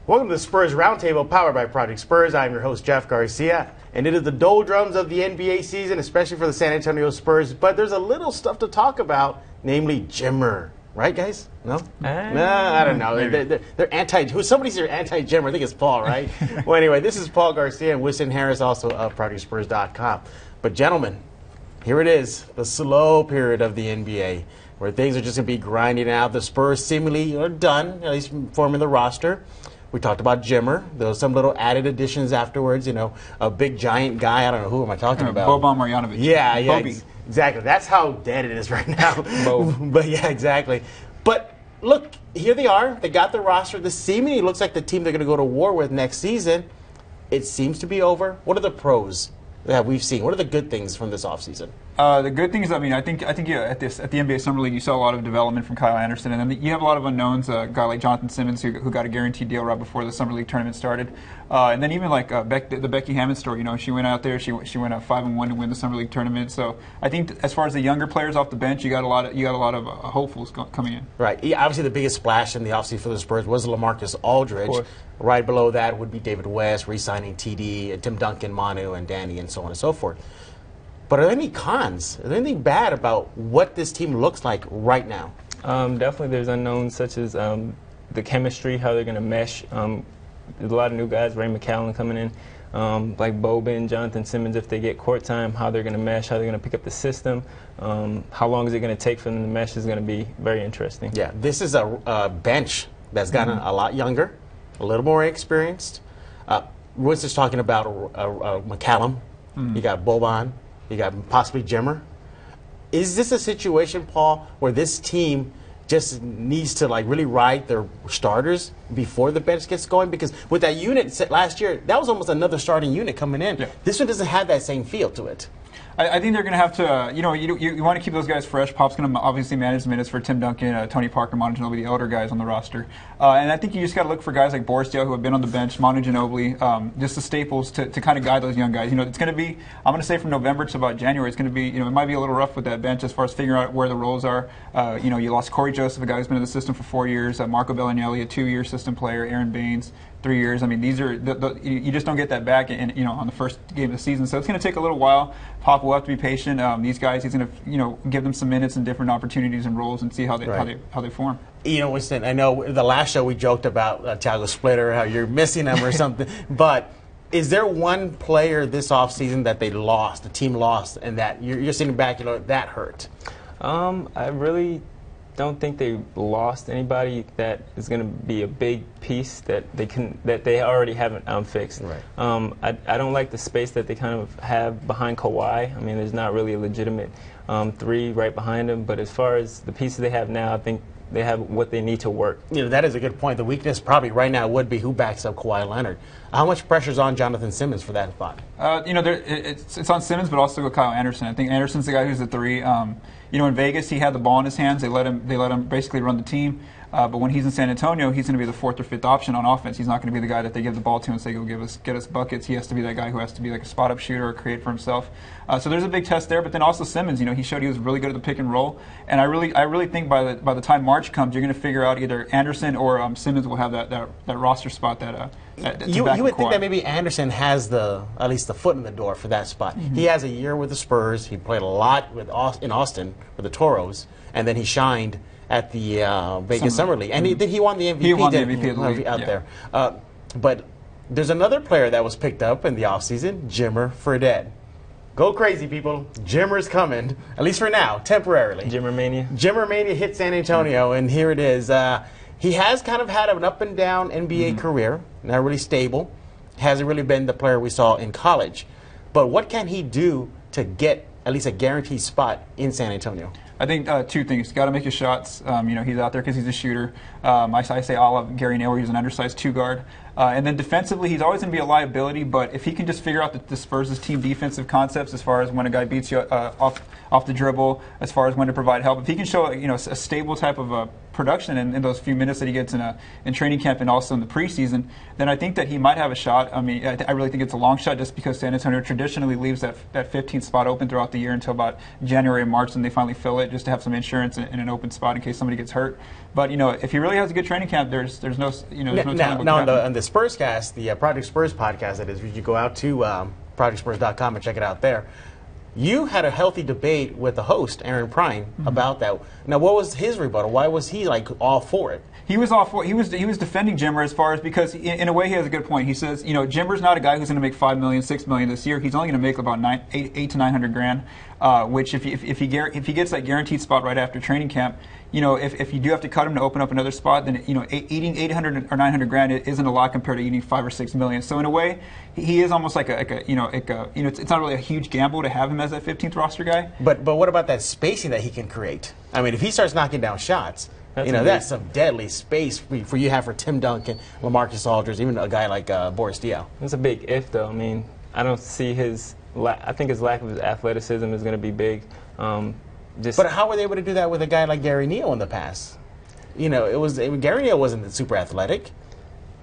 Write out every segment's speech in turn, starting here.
Welcome to the Spurs Roundtable, powered by Project Spurs. I'm your host, Jeff Garcia, and it is the doldrums of the NBA season, especially for the San Antonio Spurs. But there's a little stuff to talk about, namely Jimmer. Right, guys? No? No, I don't know. They're anti. Somebody's here anti-Jimmer. I think it's Paul, right? Well, anyway, this is Paul Garcia and Winston Harris, also of ProjectSpurs.com. But gentlemen, here it is, the slow period of the NBA, where things are just going to be grinding out. The Spurs seemingly are done, at least forming the roster. We talked about Jimmer. There was some little added additions afterwards. You know, a big giant guy. I don't know, who am I talking about? Boban Marjanovic. Yeah, exactly. That's how dead it is right now. But yeah, exactly. But look, here they are. They got the roster. This seemingly looks like the team they're going to go to war with next season. It seems to be over. What are the pros that we've seen? What are the good things from this offseason? The good things, I mean, I think yeah, at the NBA Summer League, you saw a lot of development from Kyle Anderson, and then you have a lot of unknowns. A guy like Jonathan Simmons, who got a guaranteed deal right before the Summer League tournament started, and then even like the Becky Hammond story. You know, she went out there, she went out 5-1 to win the Summer League tournament. So I think as far as the younger players off the bench, you got a lot of hopefuls coming in. Right. Yeah, obviously, the biggest splash in the offseason for the Spurs was LaMarcus Aldridge. Right below that would be David West, re-signing TD, and Tim Duncan, Manu, and Danny, and so on and so forth. But are there any cons? Is there anything bad about what this team looks like right now? Definitely there's unknowns such as the chemistry, how they're going to mesh. There's a lot of new guys, Ray McCallum coming in, like Boban, Jonathan Simmons, if they get court time, how they're going to mesh, how they're going to pick up the system. How long is it going to take for them to mesh is going to be very interesting. Yeah, this is a bench that's gotten a lot younger, a little more experienced. Winston's talking about McCallum. You got Boban. You got possibly Jimmer. Is this a situation, Paul, where this team just needs to like really ride their starters before the bench gets going? Because with that unit last year, that was almost another starting unit coming in. Yeah. This one doesn't have that same feel to it. I think they're going to have to, you want to keep those guys fresh. Pop's going to obviously manage the minutes for Tim Duncan, Tony Parker, Manu Ginobili, the elder guys on the roster. And I think you just got to look for guys like Boris Diaw, who have been on the bench, Manu Ginobili, just the staples to kind of guide those young guys. You know, it's going to be, I'm going to say from November to about January, it's going to be, it might be a little rough with that bench as far as figuring out where the roles are. You lost Corey Joseph, a guy who's been in the system for 4 years, Marco Bellinelli, a 2-year system player, Aaron Baines, 3 years. I mean, these are you just don't get that back on the first game of the season. So it's going to take a little while. Pop will have to be patient. These guys, he's going to give them some minutes and different opportunities and roles and see how they form. You know, Winston, I know the last show we joked about Thiago Splitter, how you're missing him or something. But is there one player this offseason that the team lost, and that you're sitting back, that hurt? I really don't think they lost anybody that is going to be a big piece that they already haven't fixed. Right. I don't like the space that they kind of have behind Kawhi. I mean, there's not really a legitimate 3 right behind him. But as far as the pieces they have now, I think they have what they need to work. That is a good point. The weakness probably right now would be who backs up Kawhi Leonard. How much pressure is on Jonathan Simmons for that spot? It's on Simmons, but also Kyle Anderson. I think Anderson's the guy who's the 3. In Vegas, he had the ball in his hands. They let him basically run the team. But when he's in San Antonio, he's going to be the 4th or 5th option on offense. He's not going to be the guy that they give the ball to and say, go get us buckets. He has to be that guy who has to be like a spot-up shooter or create for himself. So there's a big test there. But then also Simmons, he showed he was really good at the pick and roll. And I really think by the time March comes, you're going to figure out either Anderson or Simmons will have that roster spot you would think that maybe Anderson has at least the foot in the door for that spot. Mm-hmm. He has a year with the Spurs. He played a lot in Austin with the Toros, and then he shined at the Vegas Summer League. And he won the MVP. He won the MVP of the league out there. But there's another player that was picked up in the offseason, Jimmer Fredette. Go crazy, people. Jimmer's coming, at least for now, temporarily. Jimmer Mania. Jimmer Mania hit San Antonio, and here it is. He has kind of had an up-and-down NBA career, not really stable. Hasn't really been the player we saw in college. But what can he do to get at least a guaranteed spot in San Antonio? I think 2 things. Got to make his shots. He's out there because he's a shooter. I say all of Gary Naylor, he's an undersized 2-guard. And then defensively, he's always going to be a liability. But if he can just figure out the Spurs' team defensive concepts, as far as when a guy beats you off the dribble, as far as when to provide help, if he can show a stable type of production in those few minutes that he gets in training camp and also in the preseason, then I think that he might have a shot. I mean, I really think it's a long shot just because San Antonio traditionally leaves that 15th spot open throughout the year until about January and March, and they finally fill it just to have some insurance in an open spot in case somebody gets hurt. But if he really has a good training camp, there's no telling. Now on the Spurs cast, the Project Spurs podcast, that is, you go out to ProjectSpurs.com and check it out there. You had a healthy debate with the host, Aaron Prine, about that. Now, what was his rebuttal? Why was he all for it? He was all for it. He was defending Jimmer as far as because in a way he has a good point. He says, Jimmer's not a guy who's going to make $5 million, $6 million this year. He's only going to make about $800 to $900,000, which if he gets that guaranteed spot right after training camp, if you do have to cut him to open up another spot, then eating $800 or $900,000 isn't a lot compared to eating $5 or $6 million. So in a way, he is almost like it's not really a huge gamble to have him as that 15th roster guy. But what about that spacing that he can create? I mean, if he starts knocking down shots, that's some deadly space for you have for Tim Duncan, LaMarcus Aldridge, even a guy like Boris Diaw. It's a big if, though. I mean, I don't see I think his lack of his athleticism is going to be big. But how were they able to do that with a guy like Gary Neal in the past? Gary Neal wasn't super athletic.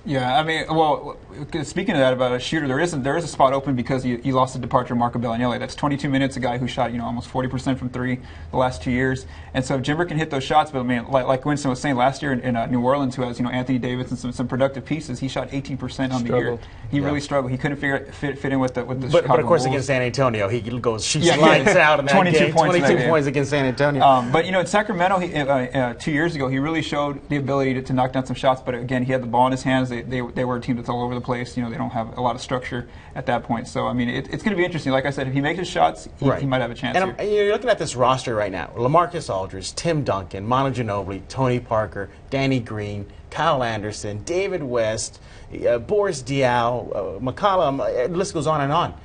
Yeah, I mean, well, speaking of that about a shooter, there is a spot open because you lost the departure of Marco Bellinelli. That's 22 minutes, a guy who shot almost 40% from three the last 2 years. And so if Jimmer can hit those shots, but I mean, like Winston was saying last year in New Orleans, who has Anthony Davis and some productive pieces, he shot 18% on the year. He really struggled. He couldn't fit in with the Chicago But of course, Bulls. Against San Antonio, he shoots lights out in that 22 game. Points 22 points against San Antonio. But in Sacramento, 2 years ago, he really showed the ability to knock down some shots. But again, he had the ball in his hands. They were a team that's all over the place. They don't have a lot of structure at that point. So, I mean, it's going to be interesting. Like I said, if he makes his shots, he might have a chance. And you're looking at this roster right now. LaMarcus Aldridge, Tim Duncan, Manu Ginobili, Tony Parker, Danny Green, Kyle Anderson, David West, Boris Diaw, McCollum, the list goes on and on.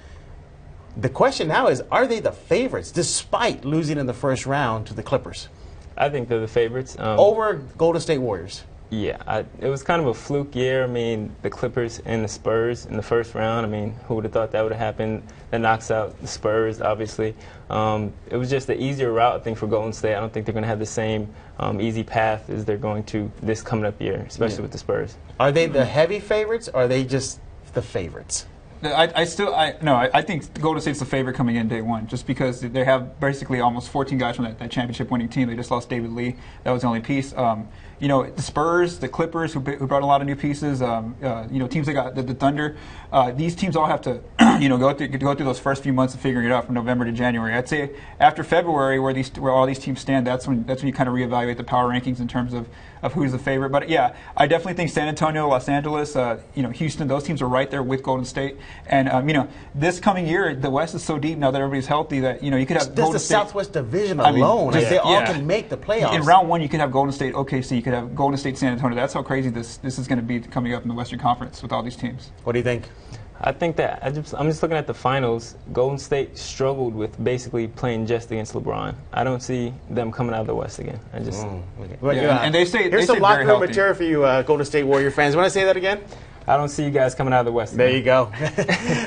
The question now is, are they the favorites despite losing in the first round to the Clippers? I think they're the favorites. Over Golden State Warriors. Yeah, it was kind of a fluke year. I mean, the Clippers and the Spurs in the first round. I mean, who would have thought that would have happened? That knocks out the Spurs, obviously. It was just the easier route, I think, for Golden State. I don't think they're going to have the same easy path as they're going to this coming up year, especially with the Spurs. Are they the heavy favorites, or are they just the favorites? I think Golden State's the favorite coming in day one, just because they have basically almost 14 guys from that championship winning team. They just lost David Lee. That was the only piece. The Spurs, the Clippers, who brought a lot of new pieces. Teams that got the Thunder. These teams all have to, go through those first few months of figuring it out from November to January. I'd say after February, where all these teams stand, that's when you kind of reevaluate the power rankings in terms of who's the favorite. But yeah, I definitely think San Antonio, Los Angeles, Houston, those teams are right there with Golden State. And this coming year, the West is so deep now that everybody's healthy that you could have Golden State. Southwest Division alone, they all can make the playoffs. In round one, you could have Golden State, OKC, you could have Golden State, San Antonio. That's how crazy this is going to be coming up in the Western Conference with all these teams. What do you think? I think that I'm just looking at the finals. Golden State struggled with basically playing just against LeBron. I don't see them coming out of the West again. And they say here's some locker room material for you, Golden State Warrior fans. Want to say that again? I don't see you guys coming out of the West again. There you go.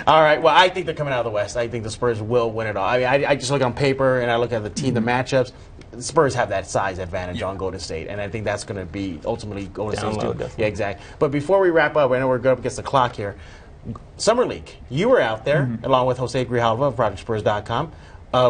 All right. Well, I think they're coming out of the West. I think the Spurs will win it all. I mean, I just look on paper and I look at the team, the matchups. The Spurs have that size advantage on Golden State, and I think that's going to be ultimately Golden State's doing. Yeah, exactly. But before we wrap up, I know we're good up against the clock here. Summer League. You were out there along with Jose Grijalva of ProjectSpurs.com.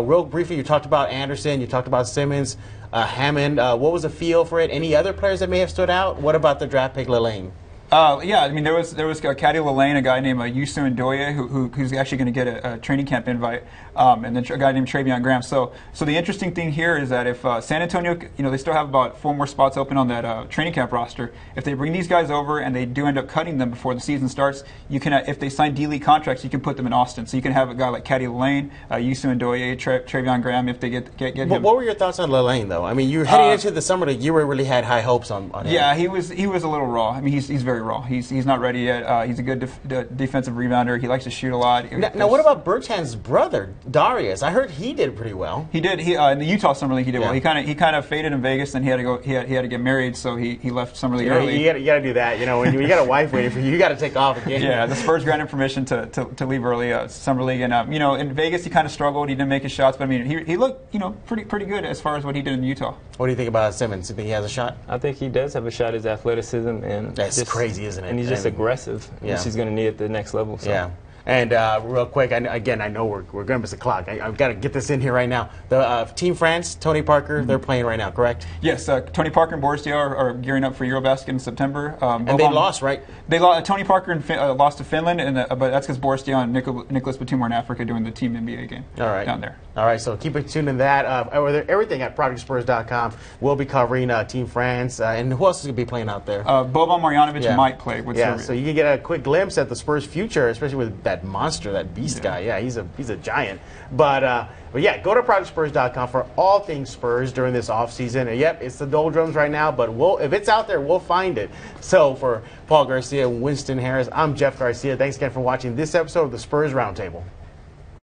Real briefly, you talked about Anderson, you talked about Simmons, Hammond. What was the feel for it? Any other players that may have stood out? What about the draft pick Lillane? Yeah, I mean, there was Caddy Lillane, a guy named Youssou Ndoye, who's actually going to get a training camp invite, and then a guy named Travion Graham. So the interesting thing here is that if San Antonio, they still have about 4 more spots open on that training camp roster. If they bring these guys over and they do end up cutting them before the season starts, you can, if they sign D-League contracts, you can put them in Austin. So you can have a guy like Caddy Lillane, Youssou Ndoye, Travion Graham if they get him. What were your thoughts on Lillane, though? I mean, you heading into the Summer League, you really had high hopes on him. Yeah, he was a little raw. I mean, he's very very raw. He's not ready yet. He's a good defensive rebounder. He likes to shoot a lot. Now, what about Berchan's brother, Darius? I heard he did pretty well. He did. In the Utah Summer League, he did well. He kind of faded in Vegas, then he had to go. He had to get married, so he left Summer League early. You got to do that. When you got a wife waiting for you, you got to take off again. Yeah, the Spurs granted permission to leave early Summer League, and in Vegas he kind of struggled. He didn't make his shots, but he looked pretty good as far as what he did in Utah. What do you think about Simmons? You think he has a shot? I think he does have a shot. His athleticism and that's crazy, isn't it? And he's just aggressive, which he's going to need at the next level. So. Yeah. And real quick, I know we're going to miss the clock. I've got to get this in here right now. The Team France, Tony Parker, they're playing right now, correct? Yes, Tony Parker and Boris Diaw are gearing up for Eurobasket in September. And they lost, right? They lost. Tony Parker lost to Finland, but that's because Boris Diaw and Nicholas Batum were in Africa doing the Team NBA game down there. All right, so keep it tuned in that. Everything at ProjectSpurs.com. We'll be covering Team France. And who else is going to be playing out there? Boban Marjanovic might play with Serbia. So you can get a quick glimpse at the Spurs' future, especially with that monster, that beast guy. Yeah, he's a giant. But yeah, go to ProjectSpurs.com for all things Spurs during this offseason. And yep, it's the doldrums right now, but if it's out there, we'll find it. So for Paul Garcia and Winston Harris, I'm Jeff Garcia. Thanks again for watching this episode of the Spurs Roundtable.